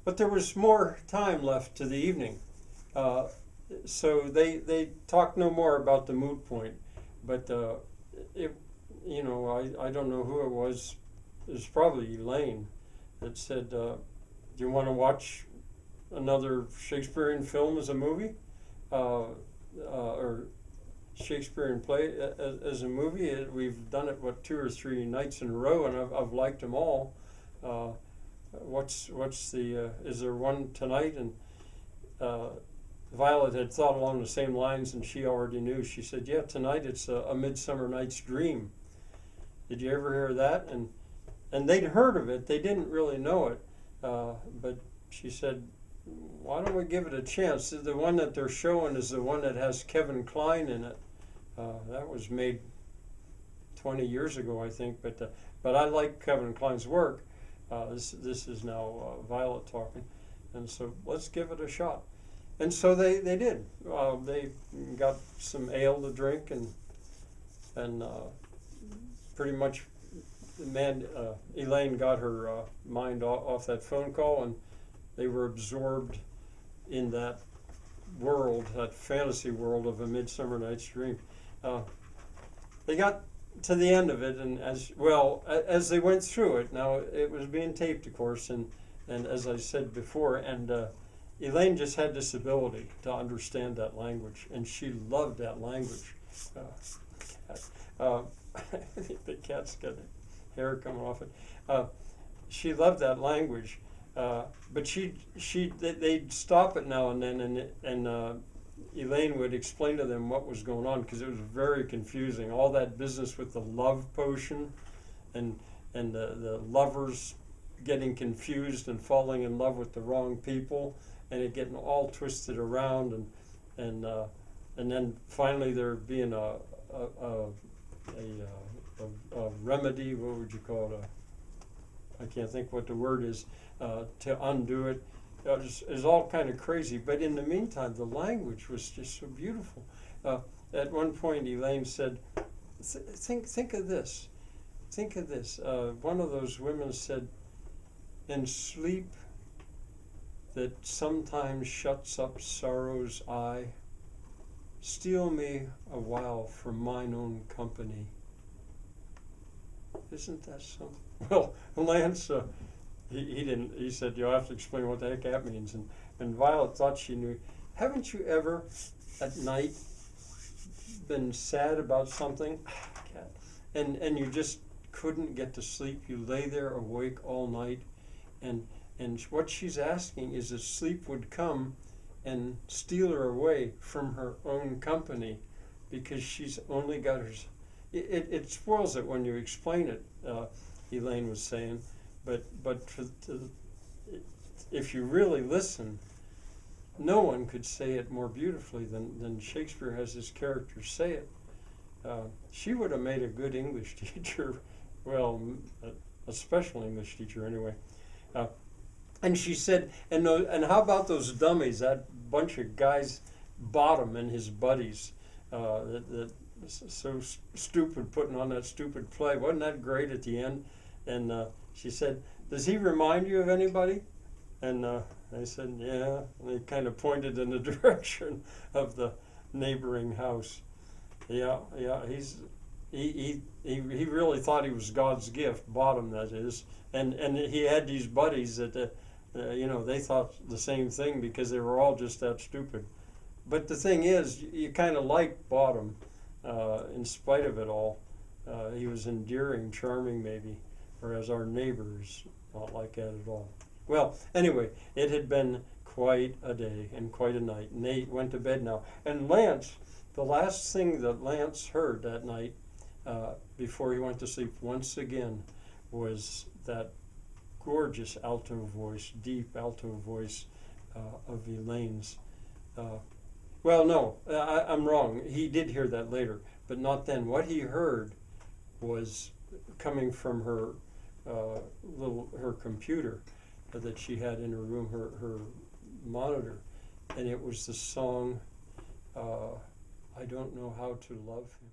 But there was more time left to the evening. Uh, so they talked no more about the moot point. But it, I don't know who it was. It was probably Elaine that said, "Do you want to watch another Shakespearean film as a movie, or Shakespearean play as a movie? We've done it 2 or 3 nights in a row, and I've liked them all. What's the is there one tonight?" And Violet had thought along the same lines, and she already knew. She said, "Yeah, tonight it's a Midsummer Night's Dream. Did you ever hear that?" And they'd heard of it. They didn't really know it, but she said, "Why don't we give it a chance?" The one that they're showing is the one that has Kevin Kline in it. That was made 20 years ago, I think. But I like Kevin Kline's work. This is now Violet talking, and so let's give it a shot. And so they did. They got some ale to drink, and pretty much, Elaine got her mind off that phone call, and they were absorbed in that world, that fantasy world of A Midsummer Night's Dream. They got to the end of it, and as they went through it, now it was being taped, of course, and as I said before, and Elaine just had this ability to understand that language, and she loved that language. The cat's got hair coming off it. She loved that language, but they'd stop it now and then, and Elaine would explain to them what was going on, because it was very confusing. All that business with the love potion, and the lovers getting confused and falling in love with the wrong people, and it getting all twisted around, and then finally there being a remedy. What would you call it? I can't think what the word is, to undo it. It's all kind of crazy. But in the meantime, the language was just so beautiful. At one point, Elaine said, think of this. Think of this. One of those women said, "In sleep that sometimes shuts up sorrow's eye, steal me a while from mine own company." Isn't that something? Well, Lance, he didn't. He said, "You'll have to explain what the heck that means." And Violet thought she knew. Haven't you ever, at night, been sad about something, and you just couldn't get to sleep? You lay there awake all night, and what she's asking is that sleep would come and steal her away from her own company, because she's only got her. It spoils it when you explain it, Elaine was saying, but if you really listen, no one could say it more beautifully than Shakespeare has his characters say it. She would have made a good English teacher, well, a special English teacher anyway. And she said, and how about those dummies, that bunch of guys, Bottom and his buddies, that so stupid, putting on that stupid play. Wasn't that great at the end? And she said, "Does he remind you of anybody?" And I said, "Yeah." And they kind of pointed in the direction of the neighboring house. Yeah, he really thought he was God's gift, Bottom, that is. And he had these buddies that they thought the same thing, because they were all just that stupid. But the thing is, you kind of like Bottom, in spite of it all. He was endearing, charming maybe, whereas our neighbors not like that at all. Well, anyway, it had been quite a day and quite a night, and they went to bed now. And Lance, the last thing that Lance heard that night, before he went to sleep once again, was that gorgeous alto voice, deep alto voice of Elaine's. Well, no, I'm wrong. He did hear that later, but not then. What he heard was coming from her her computer that she had in her room, her monitor, and it was the song, "I Don't Know How to Love Him."